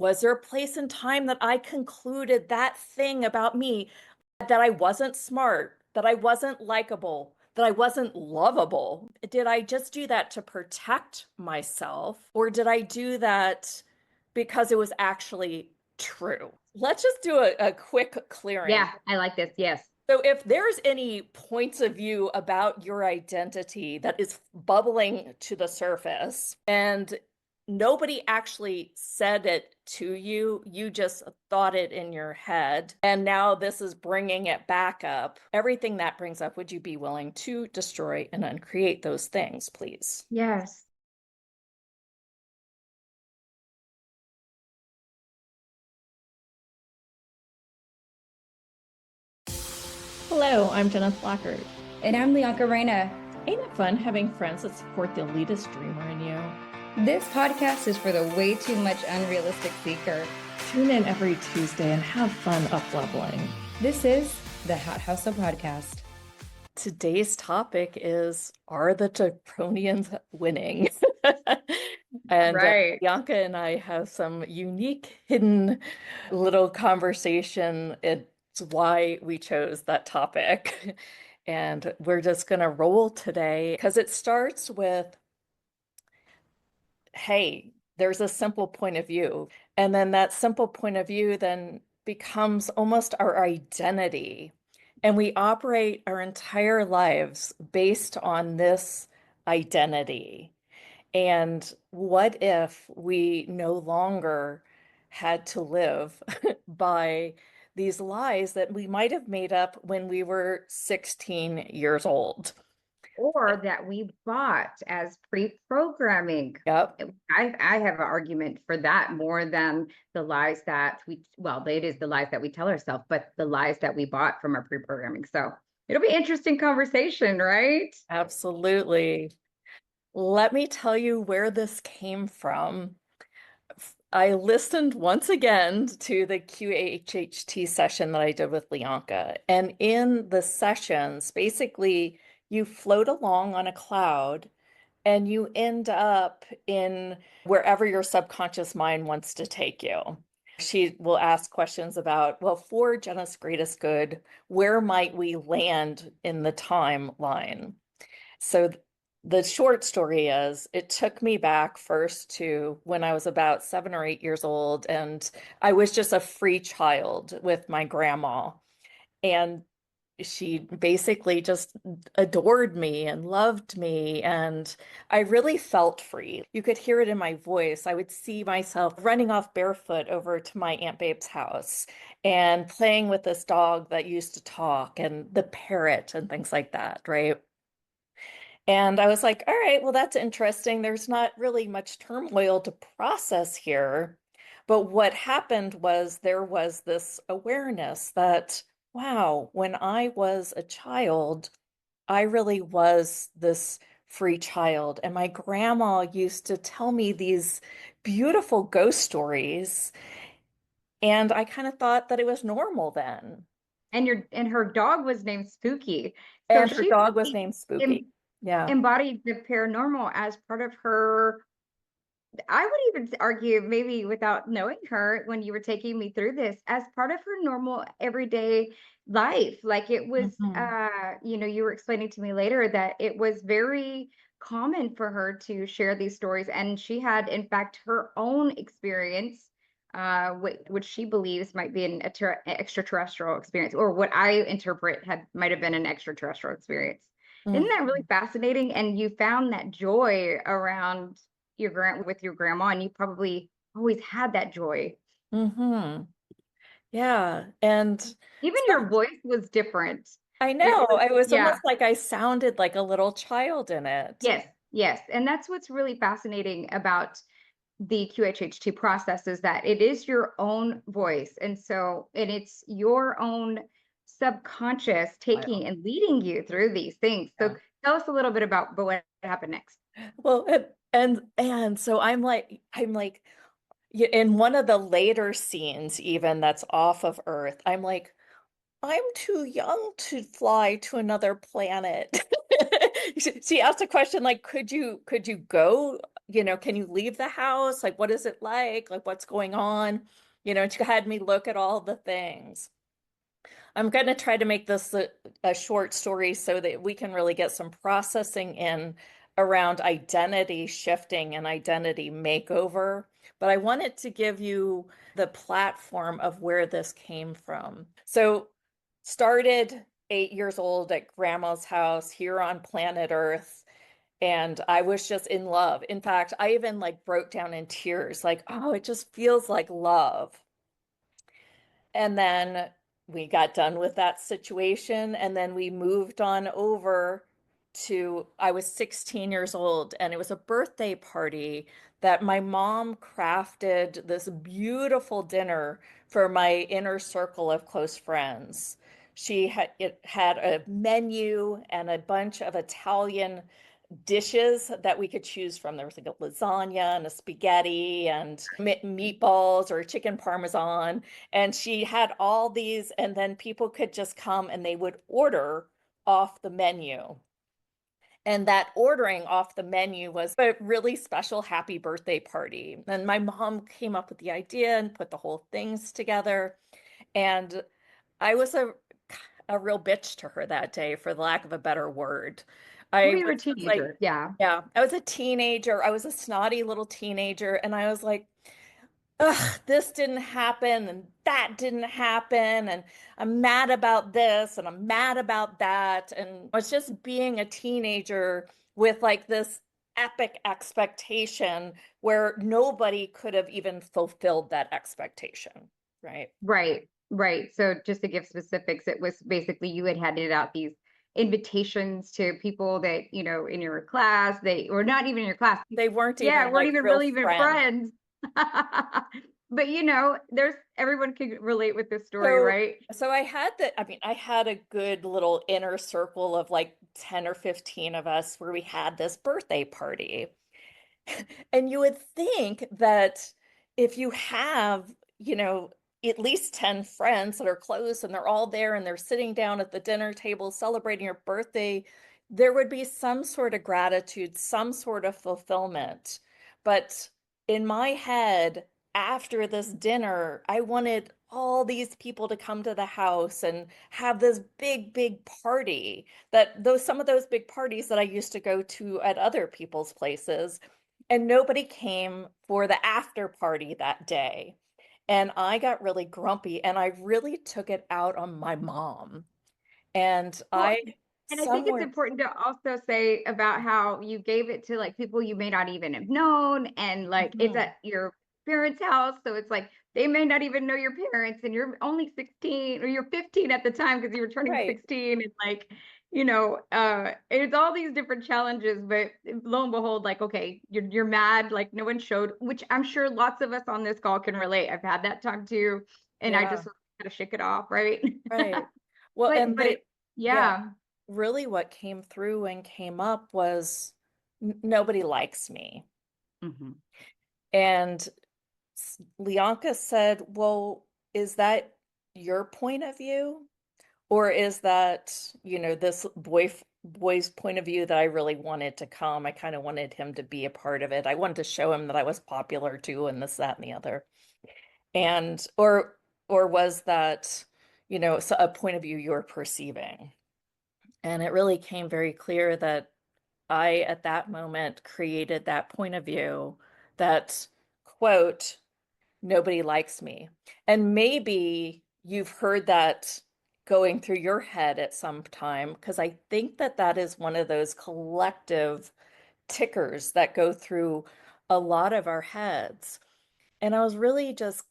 Was there a place in time that I concluded that thing about me, that I wasn't smart, that I wasn't likable, that I wasn't lovable? Did I just do that to protect myself, or did I do that because it was actually true? Let's just do a quick clearing. Yeah, I like this. Yes. So if there's any points of view about your identity that is bubbling to the surface and nobody actually said it to you, you just thought it in your head, and now this is bringing it back up, everything that brings up, would you be willing to destroy and uncreate those things, please? Yes. Hello, I'm Jenna Flackert. And I'm Lianka Reyna. Ain't it fun having friends that support the elitist dreamer in you? This podcast is for the way too much unrealistic seeker. Tune in every Tuesday and have fun up-leveling. This is the Hot House of Podcast. Today's topic is, are the Draconians winning? And Right. Bianca and I have some unique hidden little conversation. It's why we chose that topic. And we're just going to roll today because it starts with, hey, there's a simple point of view. And then that simple point of view then becomes almost our identity. And we operate our entire lives based on this identity. And what if we no longer had to live by these lies that we might have made up when we were 16 years old? Or that we bought as pre-programming. Yep. I have an argument for that more than the lies that it is the lies that we tell ourselves, but the lies that we bought from our pre-programming. So it'll be interesting conversation, right? Absolutely. Let me tell you where this came from. I listened once again to the QHHT session that I did with Lianka. And in the sessions, basically, you float along on a cloud and you end up in wherever your subconscious mind wants to take you. She will ask questions about, well, for Jenna's greatest good, where might we land in the timeline? So the short story is, it took me back first to when I was about 7 or 8 years old, and I was just a free child with my grandma. And she basically just adored me and loved me, and I really felt free. You could hear it in my voice. I would see myself running off barefoot over to my Aunt Babe's house and playing with this dog that used to talk and the parrot and things like that, right? And I was like, all right, well, that's interesting. There's not really much turmoil to process here. But what happened was there was this awareness that, wow, when I was a child, I really was this free child. And my grandma used to tell me these beautiful ghost stories. And I kind of thought that it was normal then. And her dog was named Spooky. So And her she dog was named Spooky. Yeah. embodied the paranormal as part of her. I would even argue, maybe without knowing her, when you were taking me through this, as part of her normal everyday life. Like it was, Mhm. you were explaining to me later that it was very common for her to share these stories. And she had, in fact, her own experience, which she believes might be an extraterrestrial experience, or what I interpret might have been an extraterrestrial experience. Isn't that really fascinating? And you found that joy around with your grandma, and you probably always had that joy. Mm-hmm. Yeah. And Even so your voice was different. I It know, was, it was yeah, almost like I sounded like a little child in it. yes, yes. And that's what's really fascinating about the QHHT process, is that it is your own voice. And it's your own subconscious taking Wow. and leading you through these things. Yeah. So tell us a little bit about what happened next. Well, and so I'm like in one of the later scenes, even that's off of Earth, I'm like, I'm too young to fly to another planet. She asked a question like, could you go, can you leave the house? Like, what is it like? Like, what's going on? And she had me look at all the things. I'm going to try to make this a short story so that we can really get some processing in around identity shifting and identity makeover. But I wanted to give you the platform of where this came from. So, started 8 years old at grandma's house here on planet Earth. And I was just in love. In fact, I even like broke down in tears, like, oh, it just feels like love. And then we got done with that situation. And then we moved on over to, I was 16 years old, and it was a birthday party that my mom crafted this beautiful dinner for my inner circle of close friends. It had a menu and a bunch of Italian dishes that we could choose from. There was like a lasagna and a spaghetti and meatballs or chicken parmesan. And she had all these, and then people could just come and they would order off the menu. And that ordering off the menu was a really special happy birthday party. And my mom came up with the idea and put the whole things together. And I was a real bitch to her that day, for the lack of a better word. I Well, you was were a just like, teenager. Yeah. yeah, I was a teenager. I was a snotty little teenager. And I was like, ugh, this didn't happen and that didn't happen. And I'm mad about this and I'm mad about that. And I was just being a teenager with like this epic expectation where nobody could have even fulfilled that expectation. Right. Right, right. So just to give specifics, it was basically you had handed out these invitations to people that, in your class, they or not even in your class. They weren't Yeah, even weren't like even real really even friends. friends. But there's everyone can relate with this story, So, right? so I had a good little inner circle of like 10 or 15 of us where we had this birthday party. And you would think that if you have, at least 10 friends that are close and they're all there and they're sitting down at the dinner table celebrating your birthday, there would be some sort of gratitude, some sort of fulfillment. But in my head, after this dinner, I wanted all these people to come to the house and have this big, big party that some of those big parties that I used to go to at other people's places, and nobody came for the after party that day. And I got really grumpy and I really took it out on my mom. And Well, I and I think it's somewhere, important to also say about how you gave it to like people you may not even have known, and like it's Mhm. at your parents' house, so it's like they may not even know your parents, and you're only 16 or you're 15 at the time because you were turning Right, 16, and like it's all these different challenges, but lo and behold, like okay, you're mad, like no one showed, which I'm sure lots of us on this call can relate. I've had that time too, and I yeah, just had to shake it off, right? right. Well, but and but it yeah, yeah. really what came through and came up was nobody likes me. Mhm. And Leonka said, well, is that your point of view? Or is that, this boy's point of view that I really wanted to come? I kind of wanted him to be a part of it. I wanted to show him that I was popular too, and this, that, and the other. And or was that, a point of view you're perceiving? And it really came very clear that I, at that moment, created that point of view that, quote, nobody likes me. And maybe you've heard that going through your head at some time, because I think that that is one of those collective tickers that go through a lot of our heads. And I was really just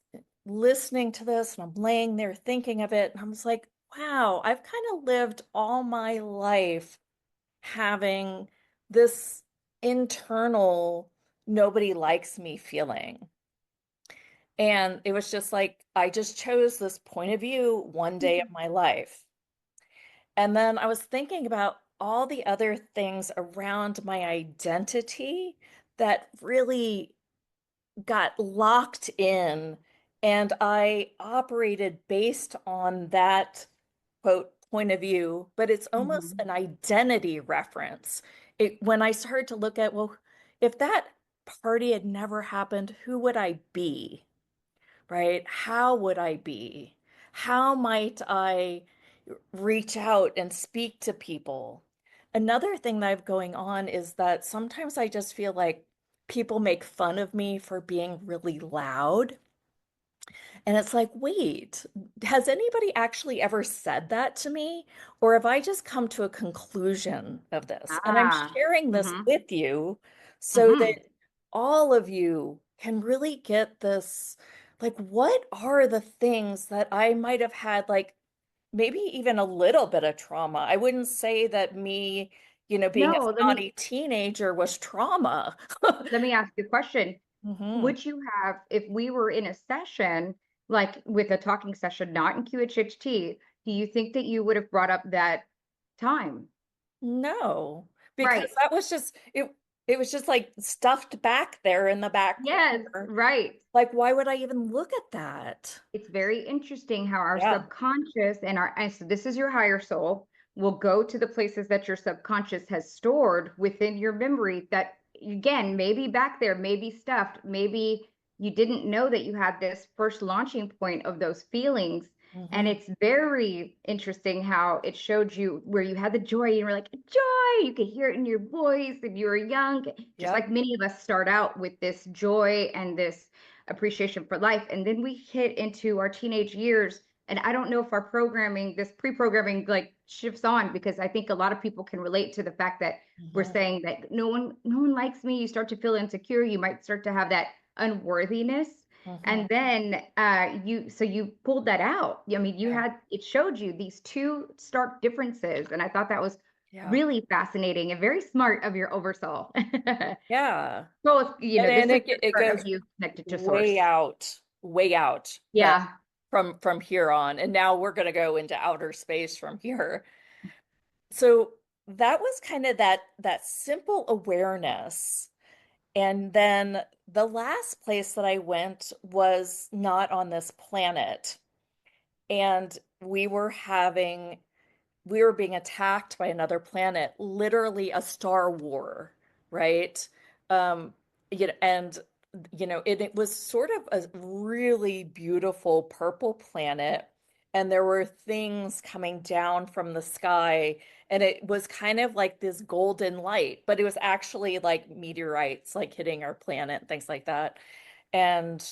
listening to this and I'm laying there thinking of it. And I was like, wow, I've kind of lived all my life having this internal nobody likes me feeling. And it was just like, I just chose this point of view one day of my life. And then I was thinking about all the other things around my identity that really got locked in. And I operated based on that, quote, point of view, but it's almost Mhm. an identity reference. When I started to look at, well, if that party had never happened, who would I be? Right? How would I be? How might I reach out and speak to people? Another thing that I have going on is that sometimes I just feel like people make fun of me for being really loud. And it's like, wait, has anybody actually ever said that to me? Or have I just come to a conclusion of this? And I'm Ah. sharing this Mhm. with you so that Mhm. all of you can really get this, like, what are the things that I might have had, like, maybe even a little bit of trauma? I wouldn't say that me, being a No, snotty teenager was trauma. let me ask you a question. hmm Would you have, if we were in a session, like with a talking session, not in QHHT, do you think that you would have brought up that time? No, because Right. that was just it was just like stuffed back there in the back Yes, corner. right. Like, why would I even look at that? It's very interesting how our Yeah. subconscious and so this is your higher soul will go to the places that your subconscious has stored within your memory that again maybe back there, maybe stuffed, maybe you didn't know that you had this first launching point of those feelings. And hmm it's very interesting how it showed you where you had the joy and you were like joy, you could hear it in your voice and you were young, just Yep. like many of us start out with this joy and this appreciation for life. And then we hit into our teenage years. And I don't know if our programming, this pre-programming like shifts on because I think a lot of people can relate to the fact that we're hmm saying that no one likes me. You start to feel insecure. You might start to have that unworthiness. hmm And then you pulled that out. I mean, you Yeah. had it showed you these two stark differences. And I thought that was Yeah. really fascinating and very smart of your oversoul. Yeah. Both, And this is the it part goes of you connected to way source. out, way out that Yeah. from here on. And now we're gonna go into outer space from here. So that was kind of that simple awareness. And then the last place that I went was not on this planet. And we were being attacked by another planet, literally a star war, right? Um, and it was sort of a really beautiful purple planet, and there were things coming down from the sky, and it was kind of like this golden light, but it was actually like meteorites like hitting our planet and things like that. And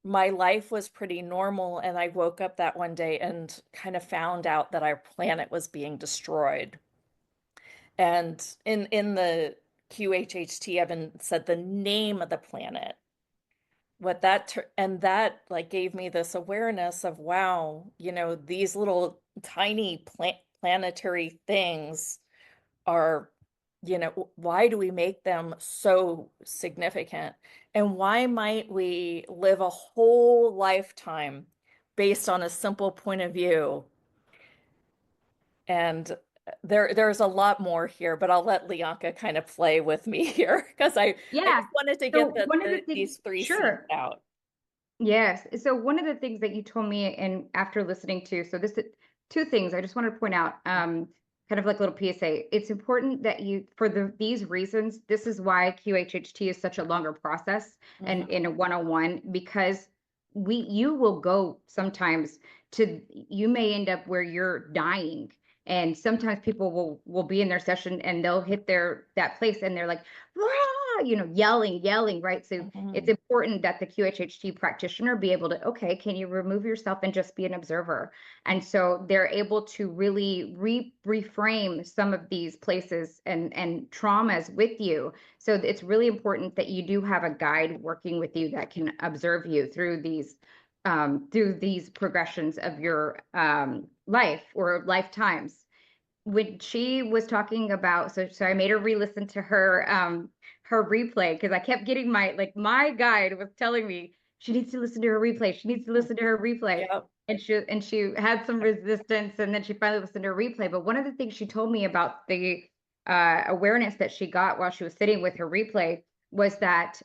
my life was pretty normal. And I woke up that one day and kind of found out that our planet was being destroyed. And in the QHHT, Evan said the name of the planet. And that like gave me this awareness of, wow, these little tiny planetary things are, why do we make them so significant? And why might we live a whole lifetime based on a simple point of view? And there's a lot more here, but I'll let Lianka kind of play with me here because I Yeah. just wanted to So get one of the things, these three C's sure. out. Yes. So one of the things that you told me and after listening to, so this two things I just wanted to point out, kind of like a little PSA. It's important that you, for these reasons, this is why QHHT is such a longer process and hmm in a one-on-one because you will go sometimes you may end up where you're dying. And sometimes people will be in their session and they'll hit that place and they're like, "Rah!" yelling, right? So it's hmm important that the QHHT practitioner be able to, okay, can you remove yourself and just be an observer? And so they're able to really reframe some of these places and traumas with you. So it's really important that you do have a guide working with you that can observe you through these progressions of your life or lifetimes. When she was talking about, so I made her re-listen to her replay because I kept getting my guide was telling me she needs to listen to her replay. She needs to listen to her replay. Yep. And she had some resistance and then she finally listened to her replay. But one of the things she told me about the awareness that she got while she was sitting with her replay was that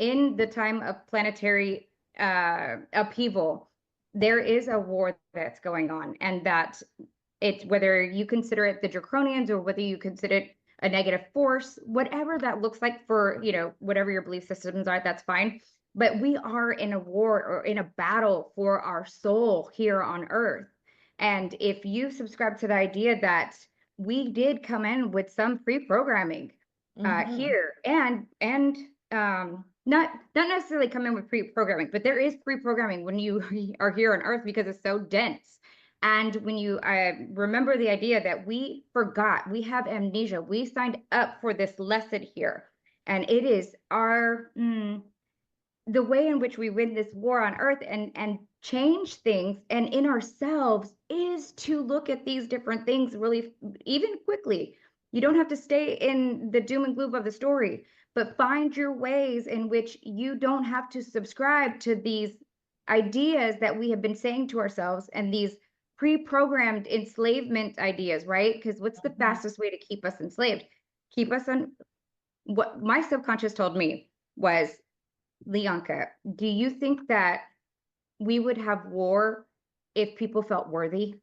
in the time of planetary upheaval, there is a war that's going on, and that It's whether you consider it the Draconians or whether you consider it a negative force, whatever that looks like for, whatever your belief systems are, that's fine. But we are in a war or in a battle for our soul here on earth. And if you subscribe to the idea that we did come in with some pre-programming Mm-hmm. here and not necessarily come in with pre-programming, but there is pre-programming when you are here on earth because it's so dense. And when you remember the idea that we forgot, we have amnesia, we signed up for this lesson here, and it is the way in which we win this war on earth and change things and in ourselves is to look at these different things really even quickly. You don't have to stay in the doom and gloom of the story, but find your ways in which you don't have to subscribe to these ideas that we have been saying to ourselves and these pre-programmed enslavement ideas, right? Because what's the Mm-hmm. fastest way to keep us enslaved? Keep us on what my subconscious told me was, Leonka, do you think that we would have war if people felt worthy?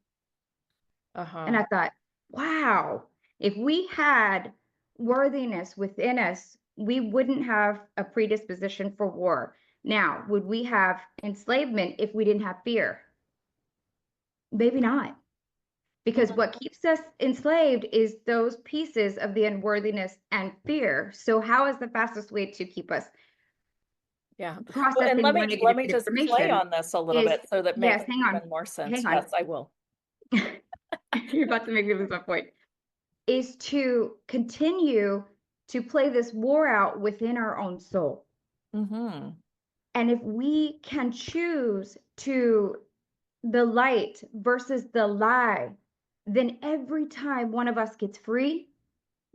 And Uh-huh. I thought, wow, if we had worthiness within us, we wouldn't have a predisposition for war. Now, would we have enslavement if we didn't have fear? Maybe not. Because Mhm. what keeps us enslaved is those pieces of the unworthiness and fear. So, how is the fastest way to keep us Yeah. Well, and processing let more me let negative me just play information? on this a little Is bit so that makes yes, hang on, even more sense. hang on. Yes, I will. You're about to make me lose my point. Is to continue to play this war out within our own soul. Mm-hmm. And if we can choose to the light versus the lie, then every time one of us gets free,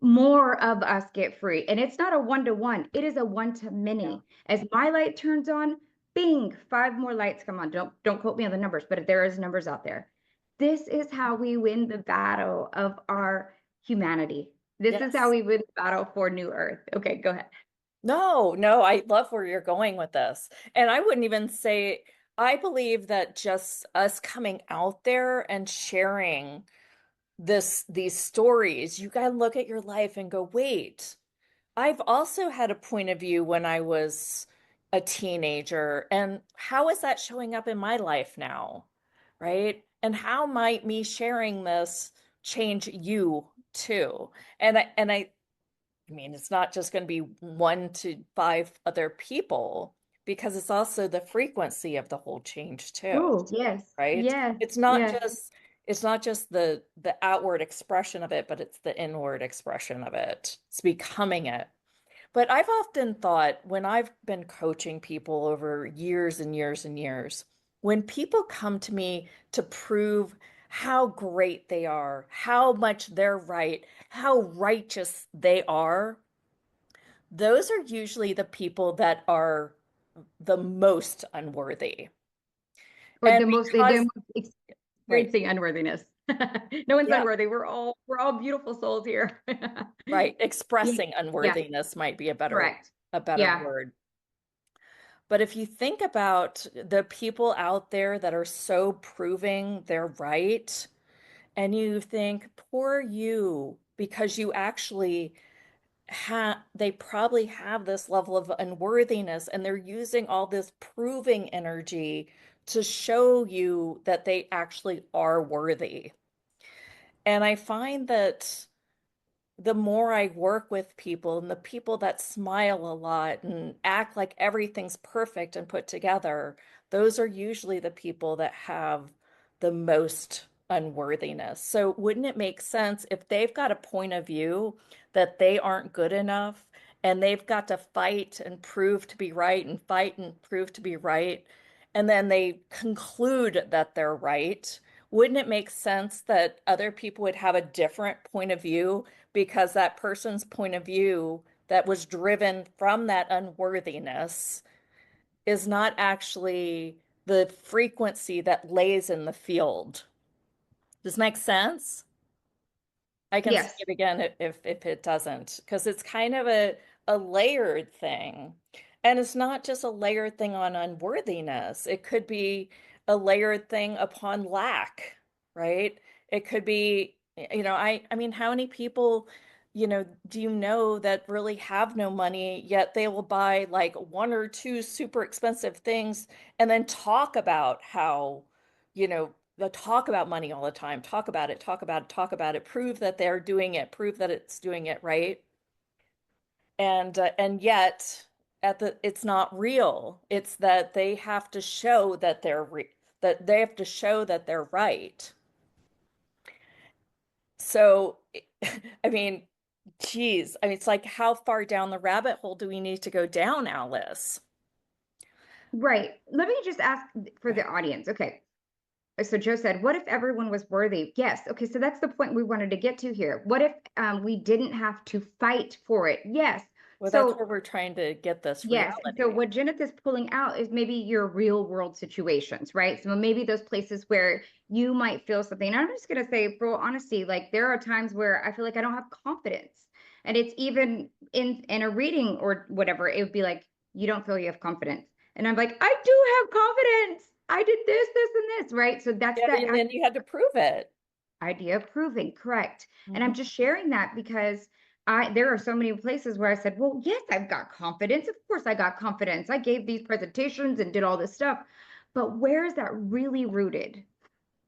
more of us get free. And it's not a one to one, it is a one to Yeah. many. As my light turns on, bing, five more lights come on. Don't quote me on the numbers, but if there is numbers out there. This is how we win the battle of our humanity. This is how Yes. we win the battle for New Earth. Okay, go ahead. No, no, I love where you're going with this. And I wouldn't even say, I believe that just us coming out there and sharing these stories, you gotta look at your life and go, wait, I've also had a point of view when I was a teenager, and how is that showing up in my life now? Right? And how might me sharing this change you too? I mean, it's not just going to be one to five other people because it's also the frequency of the whole change too, Oh, yes, right? yes, It's not yes. just it's not just the outward expression of it, but it's the inward expression of it. It's becoming it. But I've often thought when I've been coaching people over years and years and years, when people come to me to prove how great they are, how much they're right, how righteous they are, those are usually the people that are the most unworthy. Or And the most they're because, most right, experiencing unworthiness. No one's yeah, unworthy. We're all beautiful souls here. right, Yeah, expressing yeah, unworthiness might be correct. a better Yeah. word. But if you think about the people out there that are so proving they're right, and you think, poor you, because you actually they probably have this level of unworthiness and they're using all this proving energy to show you that they actually are worthy. And I find that the more I work with people and the people that smile a lot and act like everything's perfect and put together, those are usually the people that have the most unworthiness. So, wouldn't it make sense if they've got a point of view that they aren't good enough and they've got to fight and prove to be right and fight and prove to be right, and then they conclude that they're right? Wouldn't it make sense that other people would have a different point of view because that person's point of view that was driven from that unworthiness is not actually the frequency that lays in the field? Does this make sense? I can say Yes. it again if it doesn't, because it's kind of a layered thing. And it's not just a layered thing on unworthiness. It could be a layered thing upon lack, right? It could be, I mean, how many people, do you know that really have no money, yet they will buy like one or two super expensive things and then talk about how, they'll talk about money all the time, talk about it, talk about it, talk about it, prove that they're doing it, prove that it's doing it right. And yet it's not real. It's that they have to show that that they have to show that they're right. So, I mean, geez, I mean, it's like, how far down the rabbit hole do we need to go down, Alice? Right. Let me just ask for the audience. Okay. So Joe said, what if everyone was worthy? Yes. Okay. So that's the point we wanted to get to here. What if we didn't have to fight for it? Yes. Well, that's So where we're trying to get this yes. So reality. what Jeneth is pulling out is maybe your real world situations, right? So maybe those places where you might feel something. And I'm just going to say, for all honesty, like there are times where I feel like I don't have confidence. And it's even in a reading or whatever, it would be like, you don't feel you have confidence. And I'm like, I do have confidence. I did this, and this, right? So that's Yeah, that and then you had to prove it. idea of proving, correct. And I'm Hmm. just sharing that because there are so many places where I said, well, yes, I've got confidence. Of course I got confidence. I gave these presentations and did all this stuff. But where is that really rooted?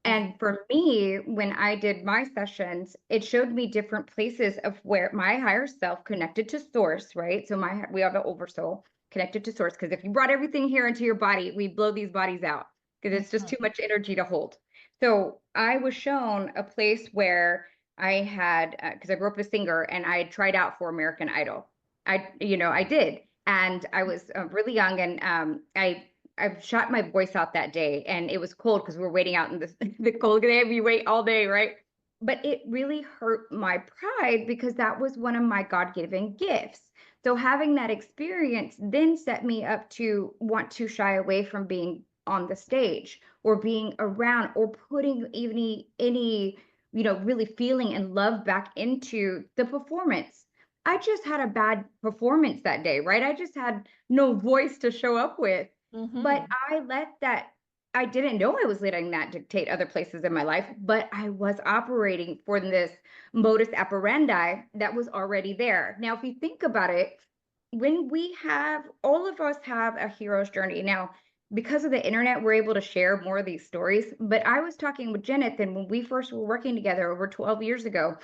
And for me, when I did my sessions, it showed me different places of where my higher self connected to source, right? So we have the oversoul connected to source. Because if you brought everything here into your body, we blow these bodies out because it's just Hmm. too much energy to hold. So I was shown a place where I had, because I grew up a singer and I had tried out for American Idol. I did. And I was really young and I shot my voice out that day and it was cold because we were waiting out in the cold day. We wait all day, right? But it really hurt my pride because that was one of my God-given gifts. So having that experience then set me up to want to shy away from being on the stage or being around or putting any really feeling and love back into the performance. I just had a bad performance that day, right? I just had no voice to show up with. But Hmm. I let that, I didn't know I was letting that dictate other places in my life, but I was operating for this modus operandi that was already there. Now, if you think about it, when all of us have a hero's journey. Now, because of the internet, we're able to share more of these stories. But I was talking with Jeneth, when we first were working together over 12 years ago,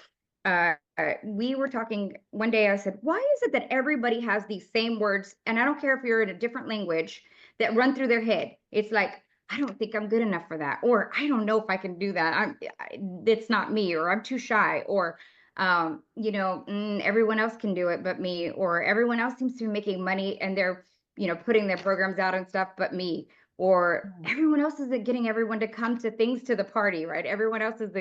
we were talking one day. I said, why is it that everybody has these same words? And I don't care if you're in a different language that run through their head. It's like, I don't think I'm good enough for that, or I don't know if I can do that. It's not me, or I'm too shy, or everyone else can do it but me, or everyone else seems to be making money and they're, putting their programs out and stuff but me, or everyone else is getting everyone to come to things to the party, right? Everyone else is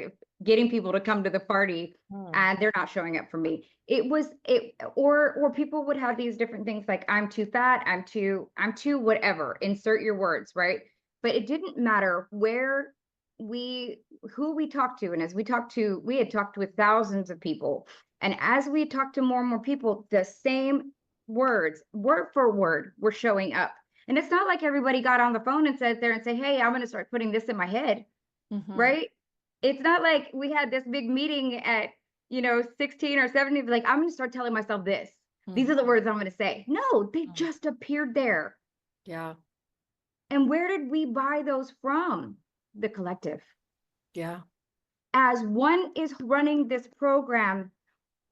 getting people to come to the party Hmm. and they're not showing up for me. Or people would have these different things like I'm too fat, I'm too whatever, insert your words, right? But it didn't matter we who we talked to. And as we had talked with thousands of people. And as we talked to more and more people, the same words, word for word, were showing up. And it's not like everybody got on the phone and said there and say, hey, I'm going to start putting this in my head, Hmm. right? It's not like we had this big meeting at 16 or 17, like I'm going to start telling myself this. These are the Hmm. words I'm going to say. No, they just appeared there. Yeah. And where did we buy those from? The collective. Yeah. As one is running this program,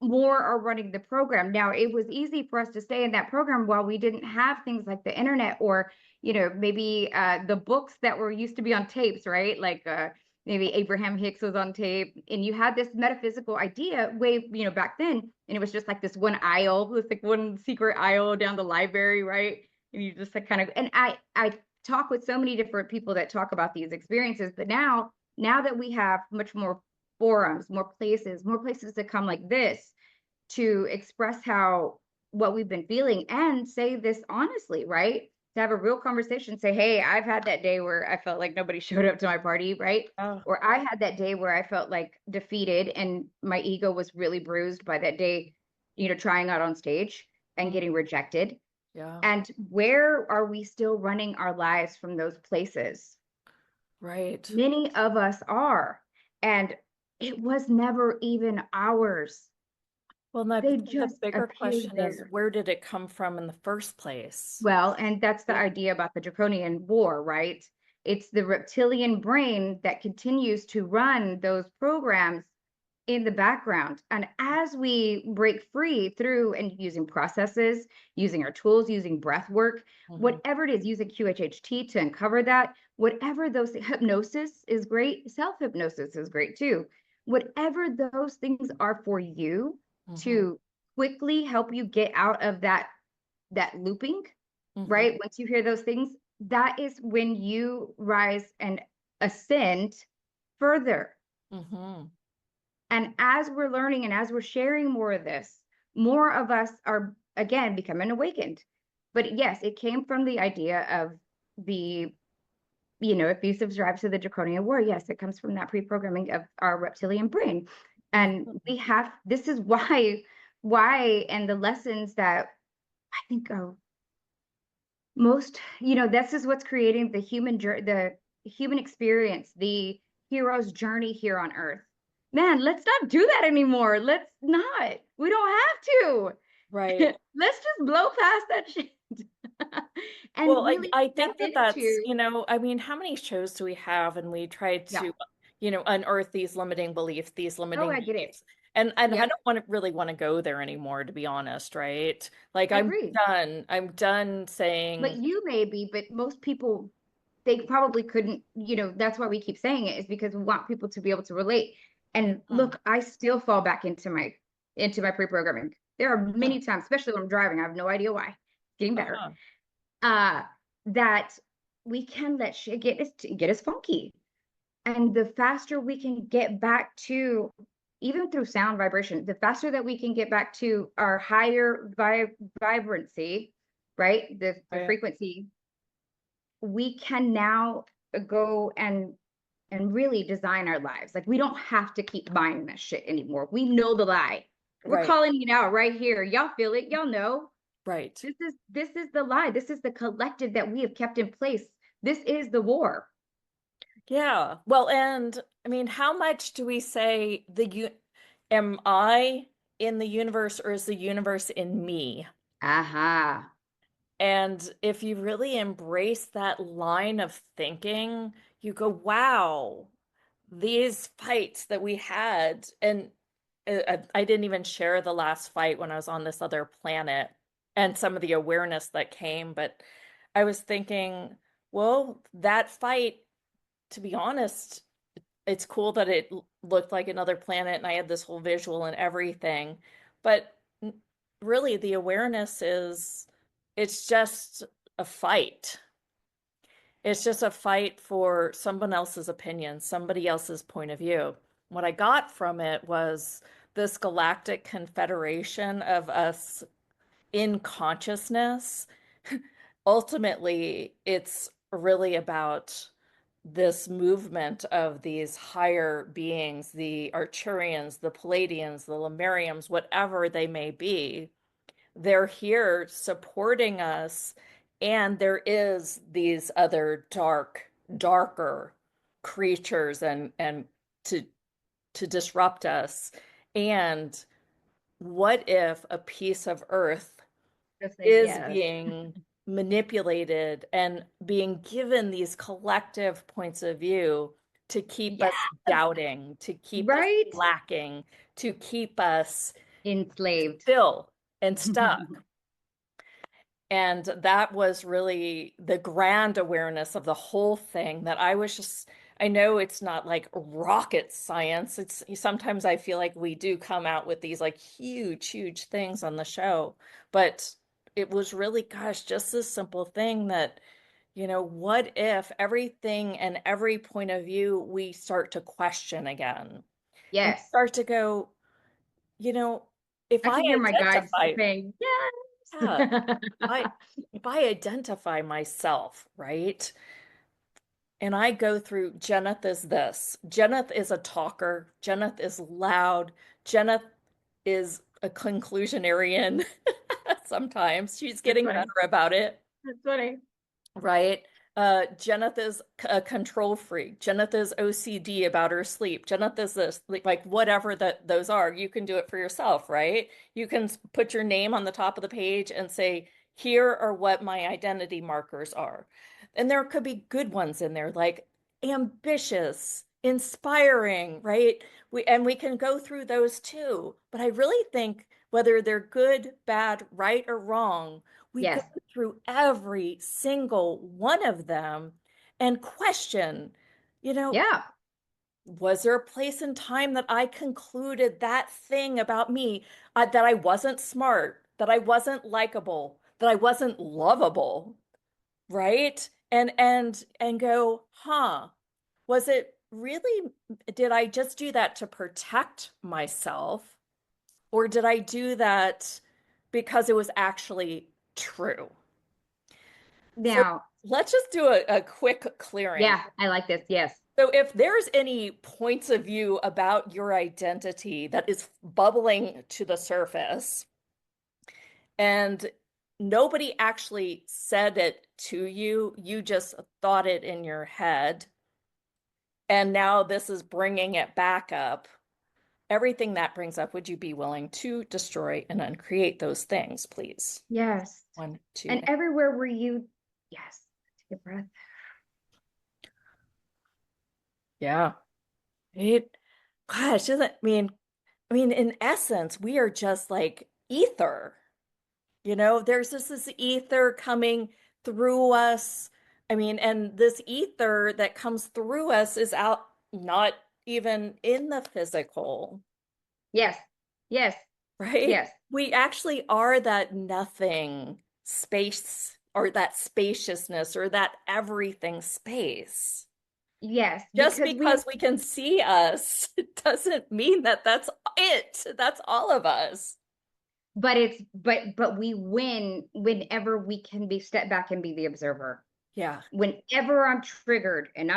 more are running the program. Now, it was easy for us to stay in that program while we didn't have things like the internet or, maybe the books that were used to be on tapes, right? Like maybe Abraham Hicks was on tape, and you had this metaphysical idea way, back then, and it was just like this one aisle, this like one secret aisle down the library, right? And you just like kind of, and I talk with so many different people that talk about these experiences, but now that we have much more forums, more places to come like this to express what we've been feeling and say this honestly, right? To have a real conversation, say, hey, I've had that day where I felt like nobody showed up to my party, right? Oh. Or I had that day where I felt like defeated and my ego was really bruised by that day, trying out on stage and Mm. getting rejected. Yeah. And where are we still running our lives from those places? Right. Many of us are. And It was never even ours. Well, no, They but the just bigger appeared question is, there. where did it come from in the first place? Well, and that's the Right? idea about the Draconian War, right? It's the reptilian brain that continues to run those programs in the background. And as we break free through and using processes, using our tools, using breath work, Mhm. whatever it is, using QHHT to uncover that, whatever those hypnosis is great, self hypnosis is great too. Whatever those things are for you Mhm. to quickly help you get out of that looping, Mhm. right? Once you hear those things, that is when you rise and ascend further. Mhm. And as we're learning and as we're sharing more of this, more of us are again becoming awakened. But yes, it came from the idea of the, abusive drives to the draconian war. Yes, it comes from that pre-programming of our reptilian brain. And Mhm. we have, this is why, and the lessons that I think are most, this is what's creating the human experience, the hero's journey here on earth. Man, let's not do that anymore. Let's not. We don't have Right. to. Let's just blow past that shit and Well, really I step think that that's, into. I mean, how many shows do we have? And we try Yeah. to, unearth these limiting beliefs, these Oh, limiting I get it. beliefs. And I Yep. don't want to really want to go there anymore, to be honest, right? Like I agree. I'm done But saying, you may be, but most people, they probably couldn't, that's why we keep saying it, is because we want people to be able to relate. And mhm, look, I still fall back into my pre-programming. There are mhm, many times, especially when I'm driving, I have no idea why. It's getting better. uh-huh, Uh, that we can let shit get us funky. And the faster we can get back to, even through sound vibration, the faster that we can get back to our higher vibrancy, right? The right, frequency, we can now go and really design our lives. Like, we don't have to keep buying this shit anymore. We know the lie. We're right, calling it out right here. Y'all feel it. Y'all know. right. This is the lie. This is the collective that we have kept in place. This is the war. Yeah. Well, and I mean, how much do we say am I in the universe or is the universe in me? Aha. And if you really embrace that line of thinking, you go, wow, these fights that we had, and I didn't even share the last fight when I was on this other planet and some of the awareness that came, but I was thinking, well, that fight, to be honest, it's cool that it looked like another planet and I had this whole visual and everything. But really, the awareness is it's just a fight. It's just a fight for someone else's opinion, somebody else's point of view. What I got from it was this galactic confederation of us in consciousness. Ultimately, it's really about this movement of these higher beings, the Arcturians, the Palladians, the Lemurians, whatever they may be. They're here supporting us, and there is these other darker creatures and to to disrupt us. And what if a piece of Earth Just say is yes. being manipulated and being given these collective points of view to keep Yeah. us doubting, to keep us Right? lacking, to keep us Enslaved. still and stuck. And that was really the grand awareness of the whole thing that I was just, I know it's not like rocket science. It's sometimes I feel like we do come out with these like huge things on the show, but it was really, gosh, just this simple thing that, what if everything and every point of view we start to question again and Yes. start to go, you know, if I I can hear my guides identify, saying, yeah, yes. I if I identify myself, right? And I go through Jenneth is this. Jenneth is a talker. Jenneth is loud. Jenneth is a conclusionarian. Sometimes she's That's getting better funny. about it, That's funny. right? Jennifer's a control freak. Jennifer's OCD about her sleep. Jennifer's this, like whatever that those are. You can do it for yourself, right? You can put your name on the top of the page and say, here are what my identity markers are. And there could be good ones in there, like ambitious, inspiring, right? We can go through those too. But I really think whether they're good, bad, right, or wrong, we go Yes. through every single one of them and question, you know, Yeah. was there a place in time that I concluded that thing about me, that I wasn't smart, that I wasn't likable, that I wasn't lovable, right? And go, huh, was it really, did I just do that to protect myself, or did I do that because it was actually true? So Now, let's just do a quick clearing. yeah, I like this. Yes. So if there's any points of view about your identity that is bubbling to the surface and nobody actually said it to you, you just thought it in your head, and now this is bringing it back up. Everything that brings up, would you be willing to destroy and uncreate those things, please? Yes. One, two, And everywhere where you, yes, take a breath. yeah. It, gosh, isn't, I mean, in essence, we are just like ether. You know, there's this ether coming through us. I mean, and this ether that comes through us is out, not even in the physical, Yes. Yes. right? Yes. We actually are that nothing space or that spaciousness or that everything space. Yes. Just Because we have, because we can see us doesn't mean that that's it. That's all of us. but we win whenever we can be step back and be the observer. Yeah. Whenever I'm triggered and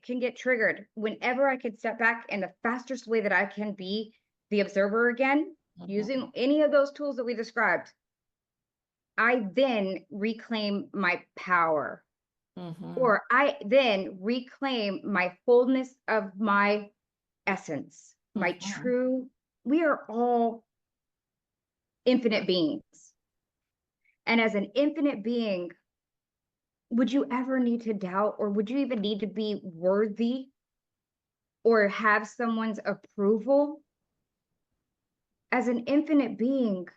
can get triggered, whenever I can step back, and the fastest way that I can be the observer again, Mhm. using any of those tools that we described, I then reclaim my power, Mhm. or I then reclaim my fullness of my essence, my Mhm. true. We are all infinite beings. And as an infinite being, would you ever need to doubt, or would you even need to be worthy or have someone's approval? As an infinite being,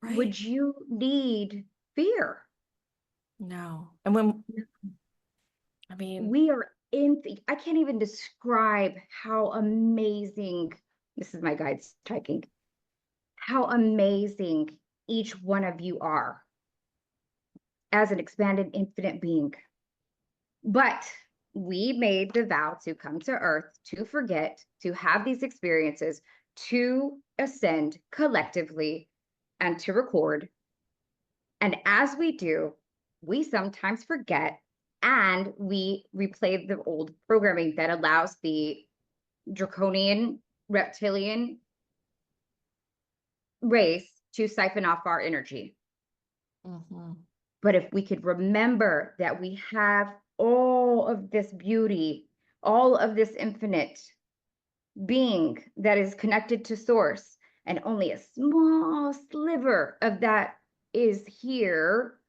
Right. would you need fear? No. And when, I mean, We are infinite. I can't even describe how amazing, this is my guide striking, how amazing each one of you are as an expanded infinite being. But we made the vow to come to earth, to forget, to have these experiences, to ascend collectively, and to record. And as we do, we sometimes forget and we replay the old programming that allows the draconian reptilian race to siphon off our energy. mhm. But if we could remember that we have all of this beauty, all of this infinite being that is connected to source, and only a small sliver of that is here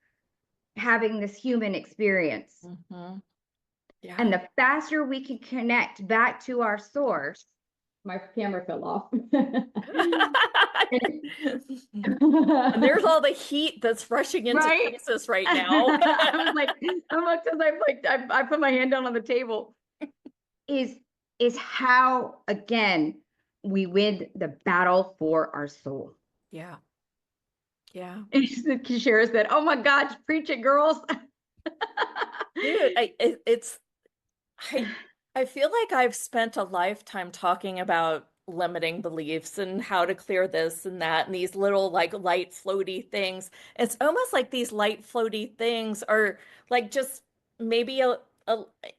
having this human experience. Mhm. And Yeah. the faster we can connect back to our source, my camera fell off. And there's all the heat that's rushing into Right? Texas right now. I was like, how much as I put my hand down on the table. Is is how again we win the battle for our soul. Yeah. Yeah. And Kishara said, "Oh my God, preach it, girls." Dude, I I feel like I've spent a lifetime talking about limiting beliefs and how to clear this and that and these little like light floaty things. It's almost like these light floaty things are like just maybe a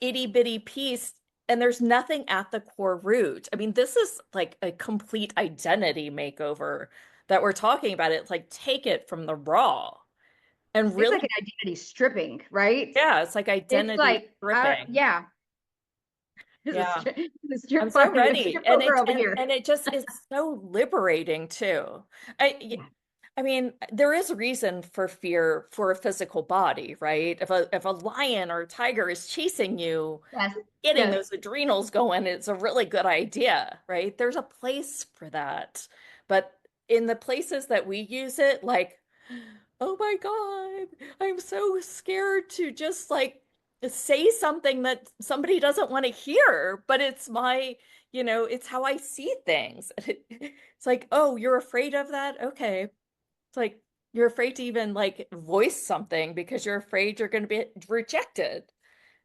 itty bitty piece and there's nothing at the core root. I mean, this is like a complete identity makeover that we're talking about. It's like take it from the raw. And It's really, like an identity stripping, right? yeah, it's like It's identity like, stripping. yeah, this is Yeah. the I'm so the ready. strip poker over And here. it just is so liberating too. I Yeah. I mean, there is a reason for fear for a physical body, right? If a lion or a tiger is chasing you, Yes. getting Yes. those adrenals going, it's a really good idea, right? There's a place for that. But in the places that we use it, like, oh my God, I'm so scared to just like say something that somebody doesn't want to hear, but it's my, it's how I see things. It's like, oh, you're afraid of that? Okay. It's like you're afraid to even like voice something because you're afraid you're going to be rejected.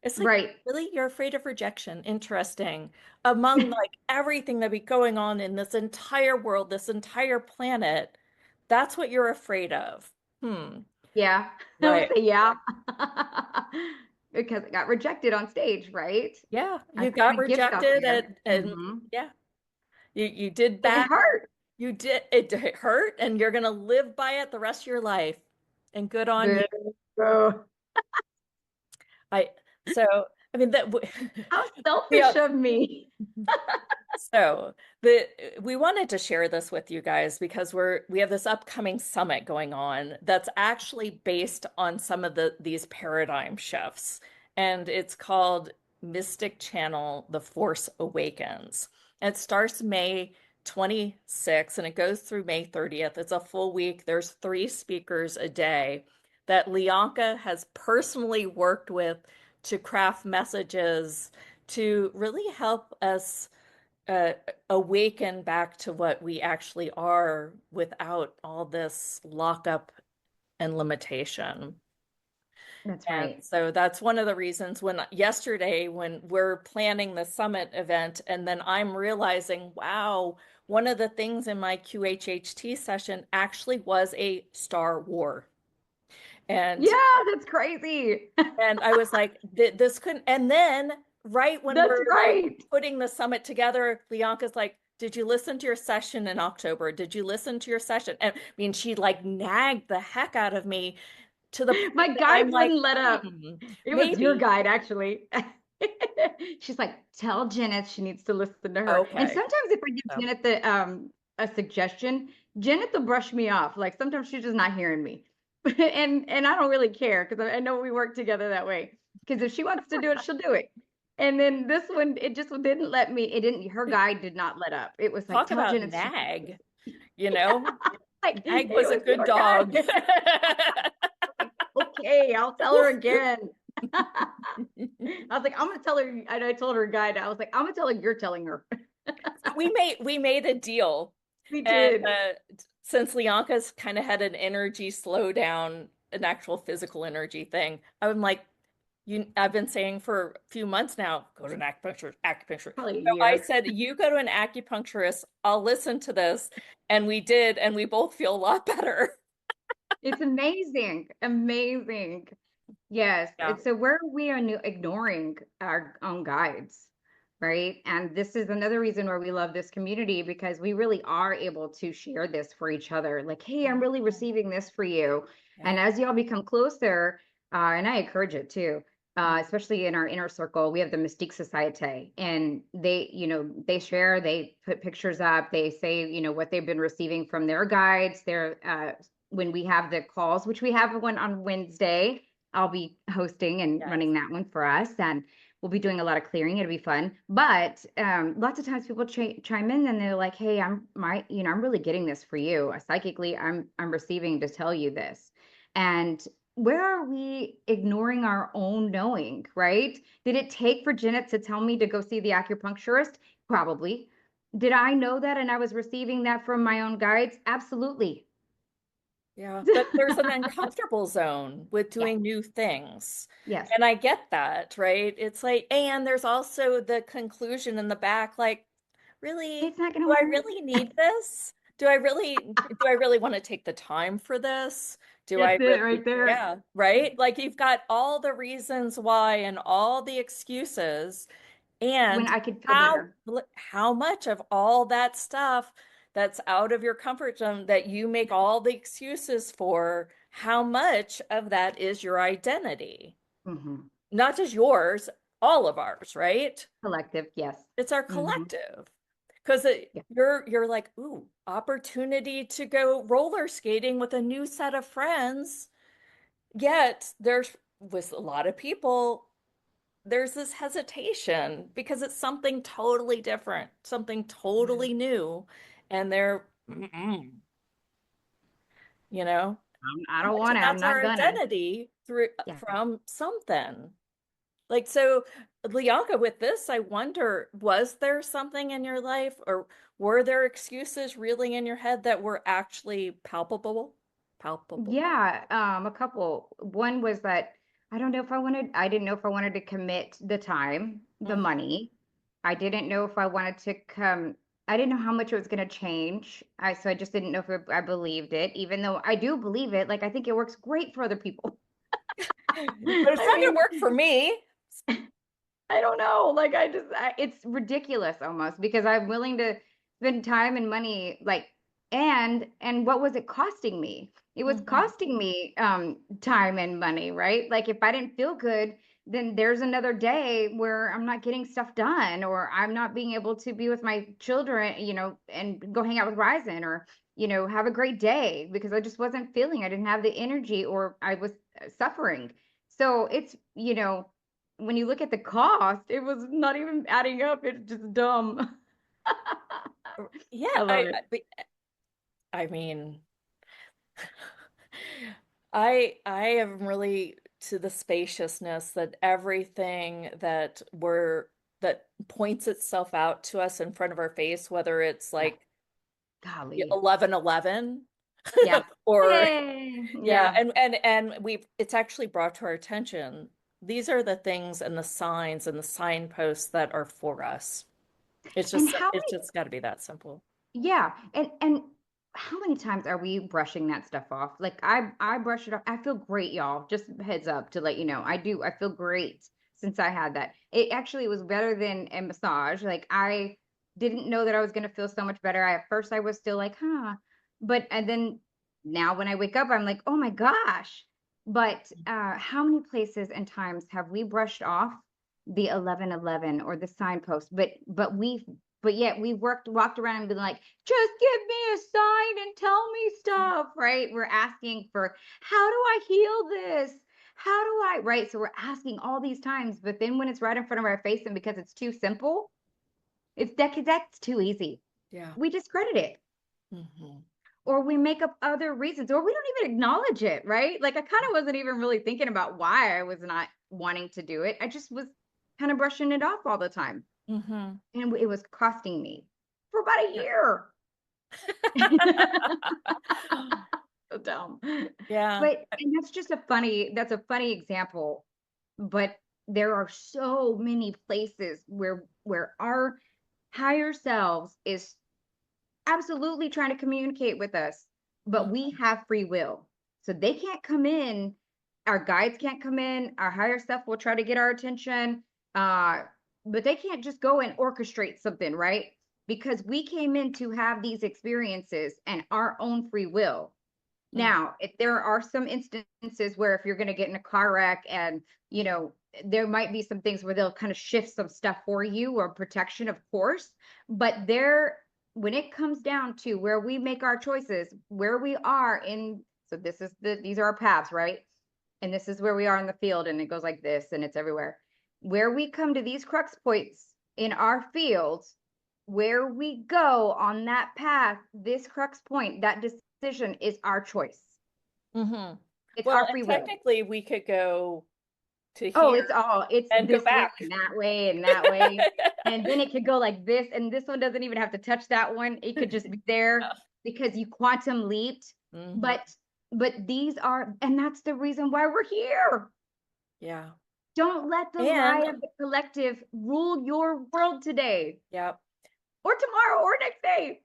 It's like, Right. really? You're afraid of rejection? Interesting. Among like everything that be going on in this entire world, this entire planet, that's what you're afraid of. Hmm. Yeah. I would Right. say yeah. Because it got rejected on stage, right? Yeah, I you put got my gift out rejected there. and yeah, you did And it bad. hurt. It hurt and you're gonna live by it the rest of your life. And good on you. Boo. I so I mean that How yeah. selfish of me. So the we wanted to share this with you guys because we have this upcoming summit going on that's actually based on some of these paradigm shifts, and it's called Mystic Channel: The Force Awakens. It starts May 26th and it goes through May 30th. It's a full week. There's 3 speakers a day that Lianka has personally worked with to craft messages to really help us uh, awaken back to what we actually are without all this lockup and limitation. That's And right. so that's one of the reasons when yesterday, when we're planning the summit event, and then I'm realizing, wow, one of the things in my QHHT session actually was a Star War. Yeah, And that's crazy. And I was like, this couldn't. And then, right when That's we're like right. putting the summit together, Bianca's like, did you listen to your session in October? Did you listen to your session? And I mean, she like nagged the heck out of me to the point My that I'm guide like, wouldn't let up. It was your maybe. guide, actually. She's like, tell Janet she needs to listen to her. And Okay. sometimes if I give So Janet the a suggestion, Janet will brush me off. Like sometimes she's just not hearing me. And I don't really care because I know we work together that way. Because if she wants to do it, she'll do it. And then this one, it just didn't let me, it didn't, her guide did not let up. It was like, talk tell about Janet she needs nag, to. you know? Like Nag it was a was good your dog. guide. Like, okay, I'll tell her again. I was like, I'm gonna tell her. And I told her guide, I was like, I'm gonna tell her you're telling her. We made a deal. We And did. since Lianca's kind of had an energy slowdown, an actual physical energy thing, I'm like, I've been saying for a few months now, go to an acupuncture. Probably a So I year. said, you go to an acupuncturist, I'll listen to this. And we did, and we both feel a lot better. It's amazing. Amazing. Yes. Yeah. And so where we are ignoring our own guides, right? And this is another reason why we love this community because we really are able to share this for each other. Like, hey, I'm really Yeah. receiving this for you. Yeah. And as y'all become closer, and I encourage it too, especially in our inner circle, we have the Mystique Society, and they share, they put pictures up, they say, what they've been receiving from their guides. When we have the calls, which we have one on Wednesday, I'll be hosting and Yes. running that one for us, and we'll be doing a lot of clearing. It'll be fun. But lots of times people chime in and they're like, "Hey, I'm really getting this for you. Psychically, I'm receiving to tell you this." And where are we ignoring our own knowing, right? Did it take for Janet to tell me to go see the acupuncturist? Probably. Did I know that and I was receiving that from my own guides? Absolutely. Yeah, but there's an uncomfortable zone with Yes. doing new things. Yes. And I get that, right? It's like, and there's also the conclusion in the back, like, really, It's not going do to I work. really need this? Do I really want to take the time for this? Do I That's it right really, there. yeah, right? Like you've got all the reasons why and all the excuses. When And I could feel how better. how much of all that stuff that's out of your comfort zone that you make all the excuses for, how much of that is your identity? Hmm. Not just yours, all of ours, right? Collective, yes. It's our Hmm. collective. Because Yeah. you're like, ooh, opportunity to go roller skating with a new set of friends. Yet there's with a lot of people, there's this hesitation because it's something totally different, something Yeah. totally new, and they're, you know, I how don't much want of to. I'm that's our not gonna. identity through Yeah. from something. Like, so, Lianka, with this, I wonder, was there something in your life, or were there excuses reeling in your head that were actually palpable? Palpable. Yeah, a couple. One was that I didn't know if I wanted to commit the time, the Mhm. money. I didn't know if I wanted to I didn't know how much it was going to change. So I just didn't know if I believed it, even though I do believe it. Like, I think it works great for other people. But it's I not going to mean, work for me. I don't know. Like, it's ridiculous almost because I'm willing to spend time and money, like, and what was it costing me? It was Mhm. costing me time and money, right? Like, if I didn't feel good, then there's another day where I'm not getting stuff done, or I'm not being able to be with my children, and go hang out with Ryzen, or have a great day because I just wasn't feeling. I didn't have the energy, or I was suffering. So it's, when you look at the cost, it was not even adding up. It's just dumb. Yeah, I love it. I mean, I am really to the spaciousness that everything that points itself out to us in front of our face, whether it's Yeah. like Golly. 1111 Yeah. or Hey. yeah, Yeah. and we've it's actually brought to our attention. These are the things and the signs and the signposts that are for us. And how It's many just got to be that simple. Yeah, and how many times are we brushing that stuff off? Like, I brush it off. I feel great, y'all. Just heads up to let you know. I do. I feel great since I had that. It actually was better than a massage. Like, I didn't know that I was gonna feel so much better. At first I was still like, huh. But and then now when I wake up, I'm like, oh my gosh. But how many places and times have we brushed off the 1111 or the signpost? But yet we walked around and been like, just give me a sign and tell me stuff, right? We're asking for, how do I heal this? How do I, right? So we're asking all these times, but then when it's right in front of our face and because it's too simple, that's too easy. Yeah. We discredit it, Hmm. or we make up other reasons, or we don't even acknowledge it, right? Like, I kind of wasn't even really thinking about why I was not wanting to do it. I just was kind of brushing it off all the time. Hmm. And it was costing me for about a Yeah. year. So dumb. Yeah. But and that's a funny example, but there are so many places where our higher selves is absolutely trying to communicate with us, but we Mhm. have free will. So they can't come in, our guides can't come in, our higher self will try to get our attention. Uh, but they can't just go and orchestrate something, right? Because we came in to have these experiences and our own free will. Mhm. Now, if there are some instances where if you're going to get in a car wreck and, there might be some things where they'll kind of shift some stuff for you or protection, of course, but when it comes down to where we make our choices, where we are in, so these are our paths, right? And this is where we are in the field, and it goes like this, and it's everywhere. Where we come to these crux points in our fields, where we go on that path, this crux point, that decision is our choice. Hmm. It's Well, our and free will. technically we could go to Oh, here it's and go this way back. and that way and that way. And then it could go like this, and this one doesn't even have to touch that one. It could just be there because you quantum leaped. Hmm. But these are, and that's the reason why we're here. Yeah. Don't let the lie And of the collective rule your world today yeah. or tomorrow or next day.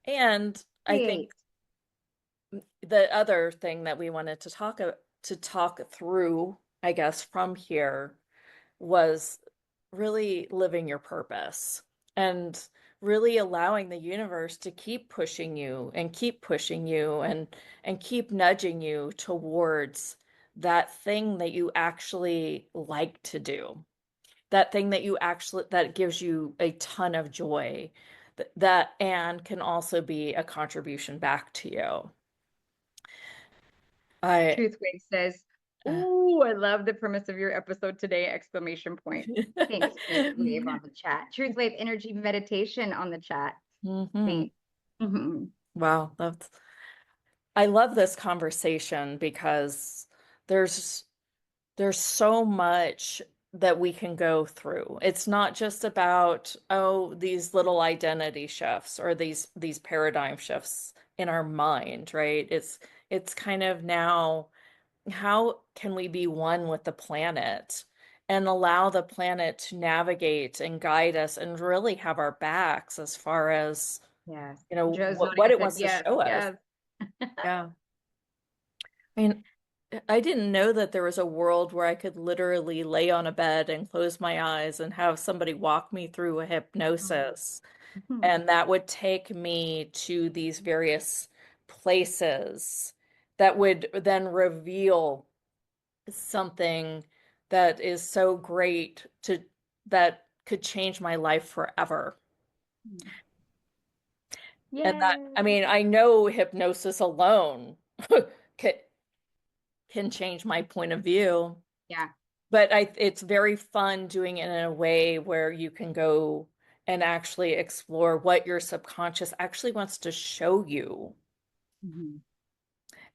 And I think Create. the other thing that we wanted to talk through, I guess, from here was really living your purpose. And really allowing the universe to keep pushing you and keep nudging you towards that thing that you actually like to do, that thing that you actually that gives you a ton of joy, that and can also be a contribution back to you. I Truthwave says, "Ooh, I love the premise of your episode today!" Exclamation point. Thanks, Truthwave on the chat. Truthwave energy meditation on the chat. hmm Thanks. Hmm. Wow, that's I love this conversation because there's there's so much that we can go through. It's not just about, oh, these little identity shifts or these paradigm shifts in our mind, right? It's kind of now, how can we be one with the planet and allow the planet to navigate and guide us and really have our backs as far as, Yes. Joe's what nodding it said, wants to yes, show us. yes. Yeah. I mean, I didn't know that there was a world where I could literally lay on a bed and close my eyes and have somebody walk me through a hypnosis. Mhm. And that would take me to these various places that would then reveal something that is so great that could change my life forever. And that, I Yay. mean, I know hypnosis alone can, can change my point of view. Yeah. But it's very fun doing it in a way where you can go and actually explore what your subconscious actually wants to show you. Mhm.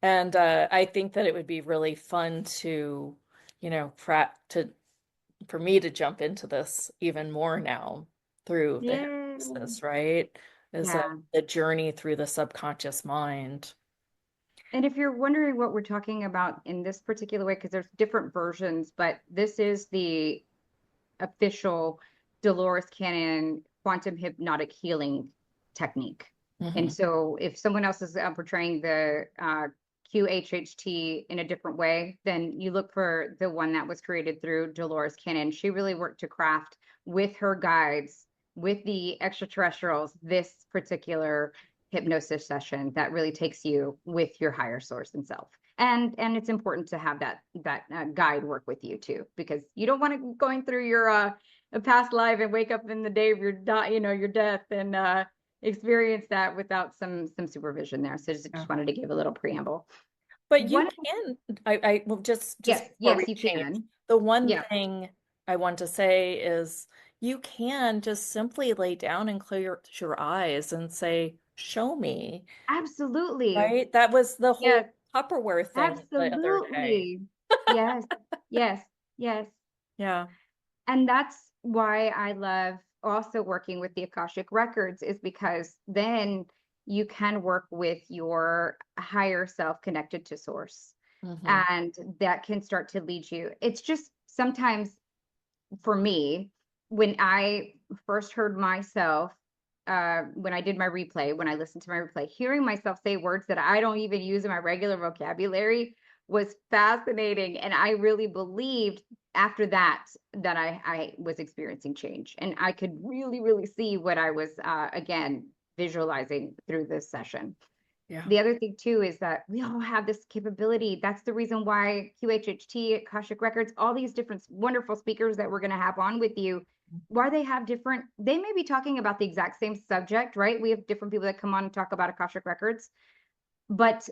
And I think that it would be really fun to, to for me to jump into this even more now through the Yay. hypnosis, right? Is Yeah. the journey through the subconscious mind. And if you're wondering what we're talking about in this particular way, because there's different versions, but this is the official Dolores Cannon quantum hypnotic healing technique. And Hmm. so if someone else is portraying the QHHT in a different way, then you look for the one that was created through Dolores Cannon. She really worked to craft with her guides, with the extraterrestrials, this particular hypnosis session that really takes you with your higher source and self. And it's important to have that guide work with you too, because you don't want to going through your past life and wake up in the day of your your death and experience that without some supervision there. So just wanted to give a little preamble. But you One, can, I well, just yes, before we yes, you change, can. the one Yeah, thing I want to say is you can just simply lay down and close your eyes and say, show me, absolutely. right? That was the Yes, whole Tupperware thing the other day. absolutely. Yes, yes, yes. Yeah. And that's why I love also working with the Akashic records, is because then you can work with your higher self connected to source. Hmm. And that can start to lead you. It's just sometimes for me, when I first heard myself, when I did my replay, when I listened to my replay, hearing myself say words that I don't even use in my regular vocabulary was fascinating. And I really believed after that that I was experiencing change. And I could really, really see what I was, again, visualizing through this session. Yeah. The other thing too is that we all have this capability. That's the reason why QHHT, Akashic Records, all these different wonderful speakers that we're going to have on with you, why they have different, they may be talking about the exact same subject, right? We have different people that come on and talk about Akashic Records, but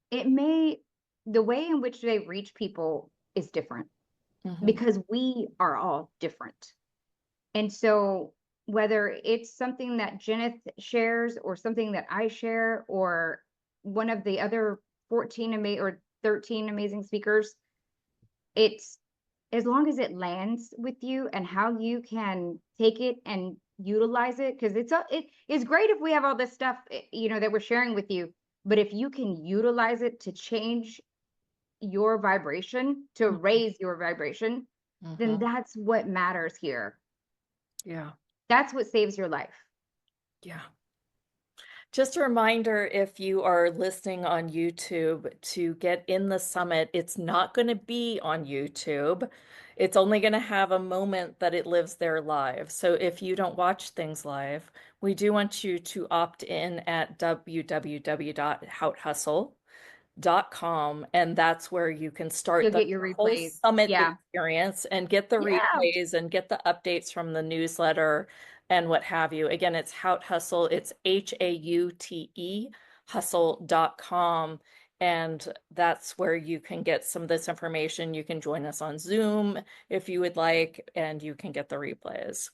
it may, the way in which they reach people is different Hmm. because we are all different. And so whether it's something that Jenith shares or something that I share or one of the other 14 or 13 amazing speakers, it's as long as it lands with you and how you can take it and utilize it, because it is great if we have all this stuff that we're sharing with you, but if you can utilize it to change your vibration, to raise your vibration, then Hmm. that's what matters here. Yeah. That's what saves your life. Yeah. Just a reminder, if you are listening on YouTube, to get in the summit. It's not going to be on YouTube. It's only going to have a moment that it lives there live. So if you don't watch things live, we do want you to opt in at www.houthustle.com, and that's where you can start You'll the get your whole replays. summit Yeah. experience and get the Yeah. replays and get the updates from the newsletter and what have you. Again, it's Hout Hustle. It's HAUTE hustle.com. And that's where you can get some of this information. You can join us on Zoom if you would like, and you can get the replays.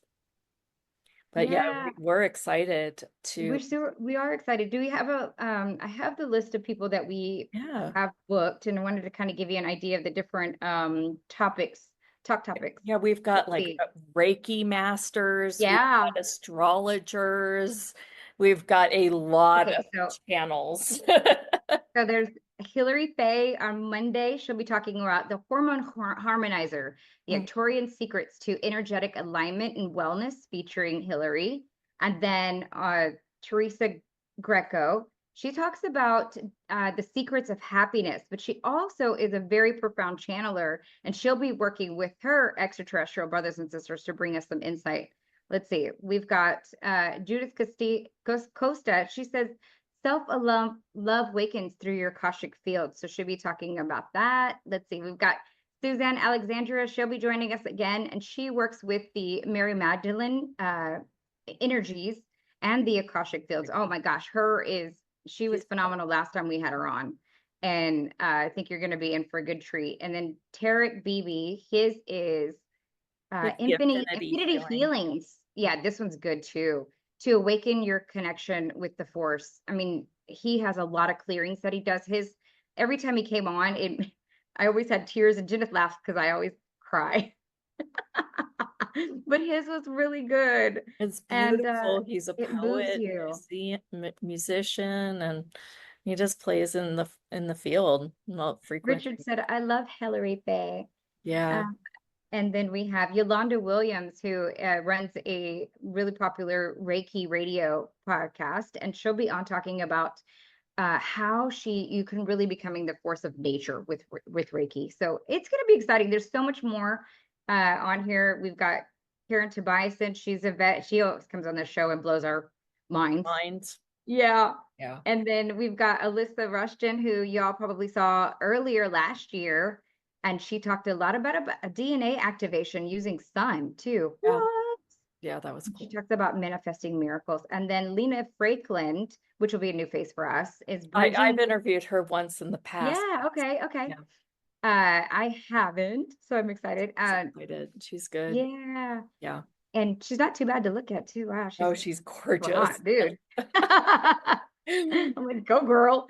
But yeah, Yeah. we're excited to, We are excited. Do we have I have the list of people that we yeah. have booked, and I wanted to kind of give you an idea of the different talk topics. Yeah, we've got Let's like see. Reiki masters, we've Yeah. got astrologers, we've got a lot Okay, of channels. so there's Hilary Faye on Monday. She'll be talking about the hormone harmonizer, the Mm. Victorian secrets to energetic alignment and wellness, featuring Hilary. And then Teresa Greco, she talks about the secrets of happiness, but she also is a very profound channeler, and she'll be working with her extraterrestrial brothers and sisters to bring us some insight. Let's see. We've got Judith Costa. She says love wakens through your Akashic field. So she'll be talking about that. Let's see. We've got Suzanne Alexandria. She'll be joining us again, and she works with the Mary Magdalene energies and the Akashic fields. Oh my gosh, she was phenomenal last time we had her on. And I think you're going to be in for a good treat. And then Tarek Beebe, his is It's the affinity Infinity feeling. Healings. Yeah, this one's good too. To awaken your connection with the force. I mean, he has a lot of clearings that he does. His every time he came on, I always had tears, and Judith laughs because I always cry. But his was really good. It's And beautiful. He's a it moves poet, you. musician, and he just plays in the field, not Richard frequently. said, I love Hilary Bay. Yeah. And then we have Yolanda Williams, who runs a really popular Reiki radio podcast, and she'll be on talking about how you can really becoming the force of nature with Reiki. So it's going to be exciting. There's so much more on here. We've got Karen Tobiasen. She's a vet. She always comes on the show and blows our minds. Minds. Yeah. Yeah. And then we've got Alyssa Rushton, who y'all probably saw earlier last year. And she talked a lot about a DNA activation using sun too. Yeah. What? Yeah, that was She cool. talks about manifesting miracles. And then Lena Frakeland, which will be a new face for us, is I've bridging. interviewed her once in the past. Yeah, okay, okay. Yeah, I haven't, so I'm excited. so I did. She's good. Yeah. Yeah. And she's not too bad to look at too. Wow, Oh, she's she's super gorgeous. hot, dude. I'm like, go girl.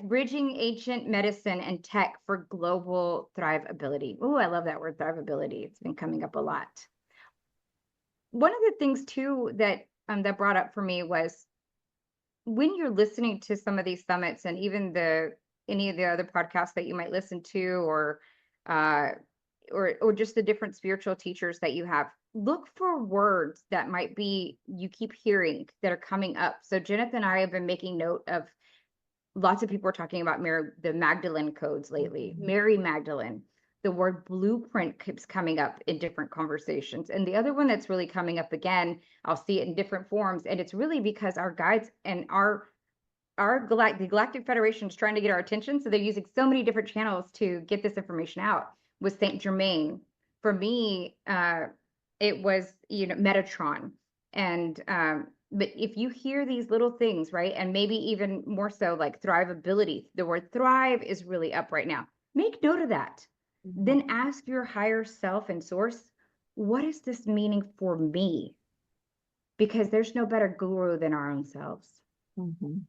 Bridging ancient medicine and tech for global thrivability. Oh, I love that word, thrivability. It's been coming up a lot. One of the things too that brought up for me was when you're listening to some of these summits, and even the any of the other podcasts that you might listen to, uh or just the different spiritual teachers that you have, look for words that might be you keep hearing that are coming up. So Jeneth and I have been making note of lots of people are talking about the Magdalene codes lately. Mary Magdalene. The word blueprint keeps coming up in different conversations. And the other one that's really coming up again, I'll see it in different forms. And it's really because our guides and the Galactic Federation is trying to get our attention. So they're using so many different channels to get this information out. With Saint Germain, for me, it was Metatron, and but if you hear these little things, right, and maybe even more so like thrivability, the word thrive is really up right now. Make note of that. Mhm. Then ask your higher self and source, what is this meaning for me? Because there's no better guru than our own selves. Mhm.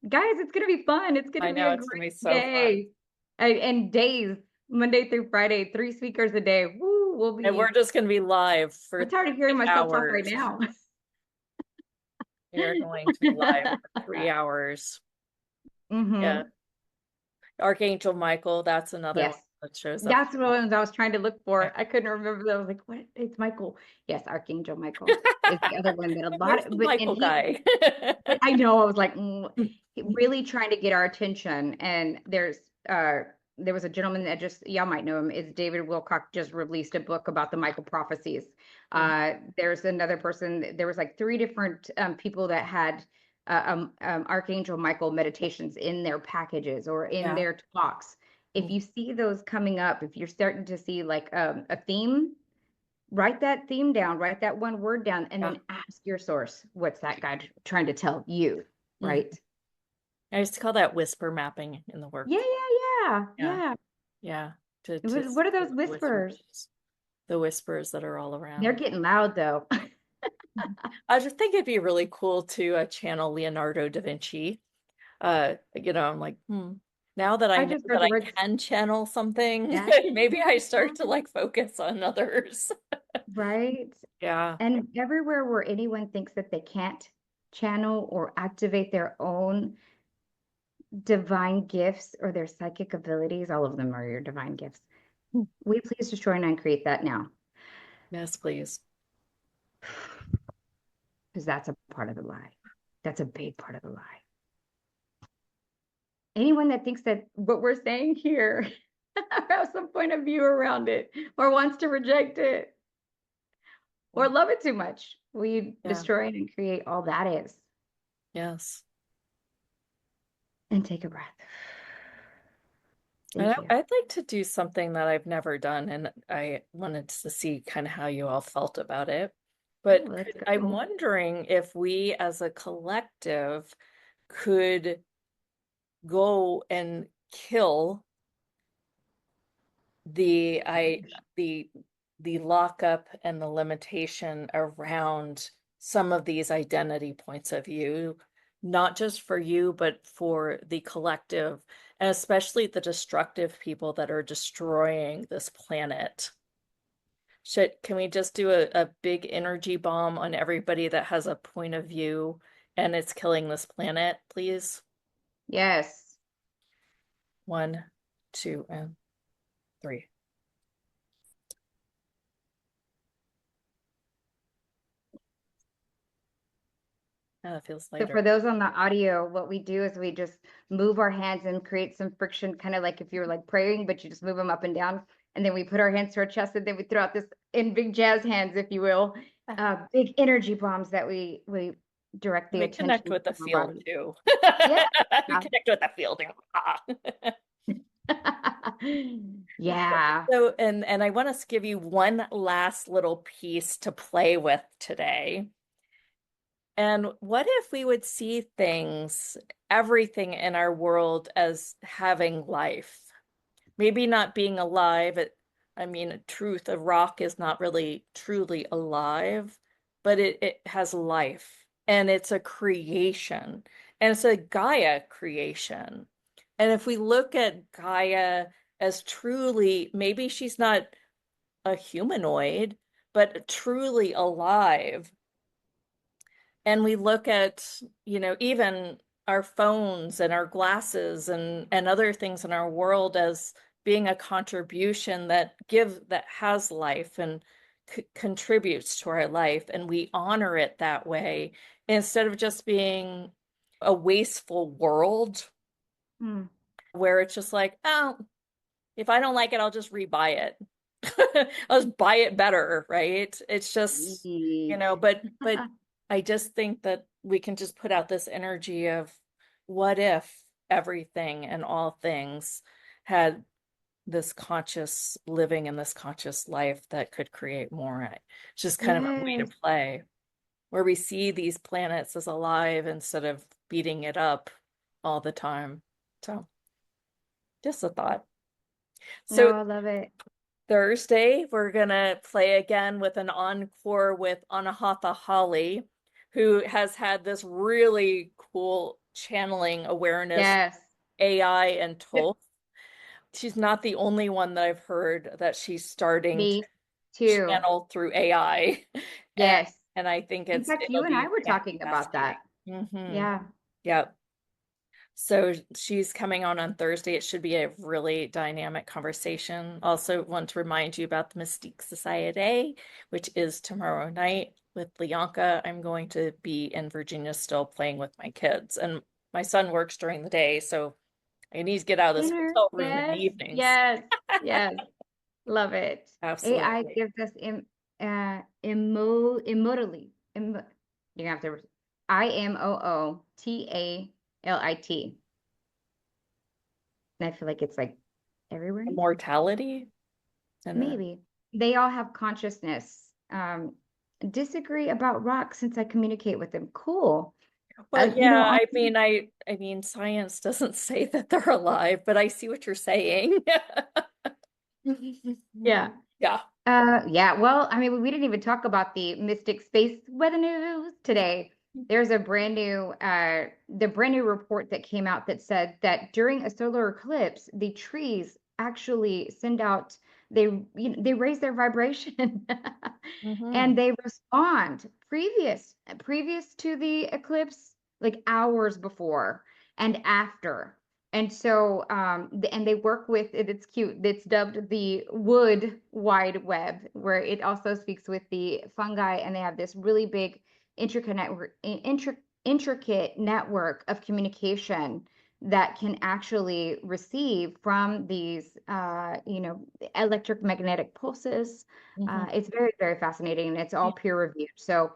Guys, it's going to be fun. It's going I to be know a it's gonna be great so fun. day. And days, Monday through Friday, 3 speakers a day. Woo, And we're just gonna be live for I'm tired of hearing 3 myself talk right hours. now. We are going to be live for 3 hours. Yeah. Mm-hmm. Archangel Michael, that's another one Yes. that shows up. That's what I was trying to look Okay. for. I couldn't remember that. I was like, what? It's Michael. Yes, Archangel Michael is the other one that a lot Where's of, the but and Michael he, guy? I know, I was like, really trying to get our attention. And there was a gentleman that just, y'all might know him, is David Wilcock, just released a book about the Michael prophecies. There's another person, there was like three different people that had Archangel Michael meditations in their packages or in Yeah. their talks. If you see those coming up, if you're starting to see like a theme, write that theme down, write that one word down, and Yeah. then ask your source, what's that guy trying to tell you, Mhm. right? I used to call that whisper mapping in the work. Yeah, yeah, Yeah. yeah, Yeah. To yeah. What are see those whispers? the whispers that are all They're around. getting loud though. I just think it'd be really cool to channel Leonardo da Vinci. I'm like, now that I I know just heard that the I words can channel something, that, maybe I start to like focus on others. right? Yeah. And everywhere where anyone thinks that they can't channel or activate their own divine gifts or their psychic abilities, all of them are your divine gifts. We please destroy and uncreate that now, Yes, please. because that's a part of the lie. That's a big part of the lie. Anyone that thinks that what we're saying here has some point of view around it or wants to reject it or love it too much, we Yeah. destroy and create all that is. Yes. And take a breath. And Thank you. I'd like to do something that I've never done, and I wanted to see kind of how you all felt about it. Oh, But let's I'm go. wondering if we as a collective could go and kill the I the the lockup and the limitation around some of these identity points of view, not just for you, but for the collective, and especially the destructive people that are destroying this planet. Can we just do a big energy bomb on everybody that has a point of view and it's killing this planet, please? Yes. One, two, and three. Oh, that feels So for lighter. those on the audio, what we do is we just move our hands and create some friction, kind of like if you're like praying, but you just move them up and down. And then we put our hands to our chest and then we throw out this in big jazz hands, if you will, big energy bombs that we direct the We attention connect with the from our field body. too. Yeah. We connect with the field. Yeah. So, and I want to give you one last little piece to play with today. And what if we would see things, everything in our world as having life? Maybe not being alive. I mean, truth, a rock is not really truly alive, but it has life and it's a creation and it's a Gaia creation. And if we look at Gaia as truly, maybe she's not a humanoid, but truly alive, and we look at, even our phones and our glasses and other things in our world as being a contribution that has life and contributes to our life, and we honor it that way instead of just being a wasteful world Hmm. where it's just like, oh, if I don't like it, I'll just rebuy it. I'll just buy it better, right? It's just, Yeet. but I just think that we can just put out this energy of what if everything and all things had this conscious living and this conscious life that could create more. It's just kind of a way to Yes. play where we see these planets as alive instead of beating it up all the time. So just a thought. So No, I love it. Thursday, we're gonna play again with an encore with Anahata Holly, who has had this really cool channeling awareness, Yes. AI and Thoth. She's not the only one that I've heard that she's starting to Me too. channel through AI. And Yes. I think In fact, you it'll and I be were talking about fantastic. that. Hmm. Yeah. Yep. So she's coming on Thursday. It should be a really dynamic conversation. Also, want to remind you about the Mystique Society, which is tomorrow night with Leonka. I'm going to be in Virginia still playing with my kids, and my son works during the day, so I need to get out of this Dinner. hotel room in the Yes, evenings. yes, yes. Love it. AI Absolutely. gives us immortally. You have to IMOOTALIT. And I feel like it's like everywhere now. Immortality. And Maybe. They all have consciousness. Disagree about rocks since I communicate with them. Cool. well, You know, yeah, I mean, science doesn't say that they're alive, but I see what you're saying. yeah. Yeah. Yeah, well, I mean, we didn't even talk about the Mystic Space weather news today. There's a the brand new report that came out that said that during a solar eclipse, the trees actually send out, they raise their vibration Hmm. and they respond previous to the eclipse, like hours before and after. And so, and they work with it. It's cute. It's dubbed the Wood Wide Web, where it also speaks with the fungi, and they have this really big intricate network of communication that can actually receive from these, electromagnetic pulses. Hmm. It's very, very fascinating, and it's all peer reviewed. So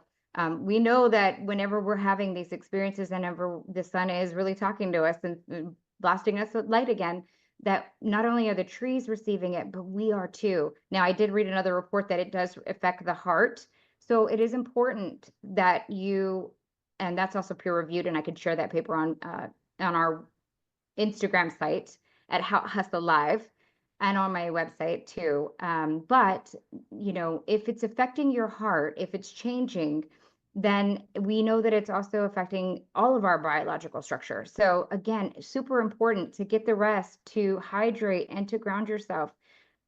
we know that whenever we're having these experiences, and whenever the sun is really talking to us and blasting us with light again, that not only are the trees receiving it, but we are too. Now, I did read another report that it does affect the heart. So it is important that and that's also peer reviewed, and I could share that paper on our Instagram site at Hustle Live and on my website too. But if it's affecting your heart, if it's changing, then we know that it's also affecting all of our biological structure. So again, super important to get the rest, to hydrate and to ground yourself.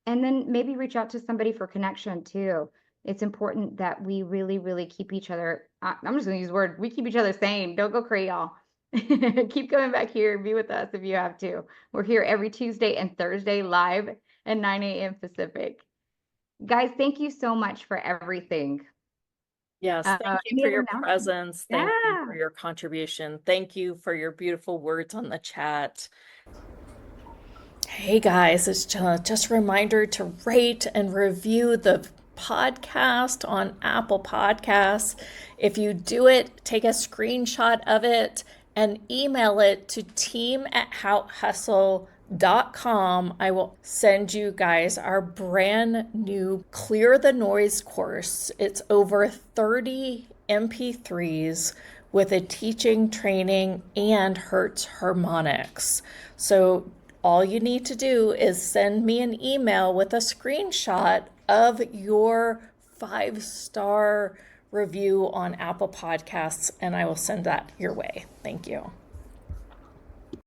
And then maybe reach out to somebody for connection too. It's important that we really, really keep each other. I'm just going to use the word. We keep each other sane. Don't go crazy, y'all. Keep coming back here. Be with us if you have to. We're here every Tuesday and Thursday live at 9 a.m. Pacific. Guys, thank you so much for everything. Yes, thank you Any for other your announcements? presence. Thank you Yeah. for your contribution. Thank you for your beautiful words on the chat. Hey guys, it's just a reminder to rate and review the podcast on Apple Podcasts. If you do it, take a screenshot of it and email it to team@houthustle.com. I will send you guys our brand new Clear the Noise course. It's over 30 MP3s with a teaching, training, and Hertz harmonics. So all you need to do is send me an email with a screenshot of your 5-star review on Apple Podcasts, and I will send that your way. Thank you.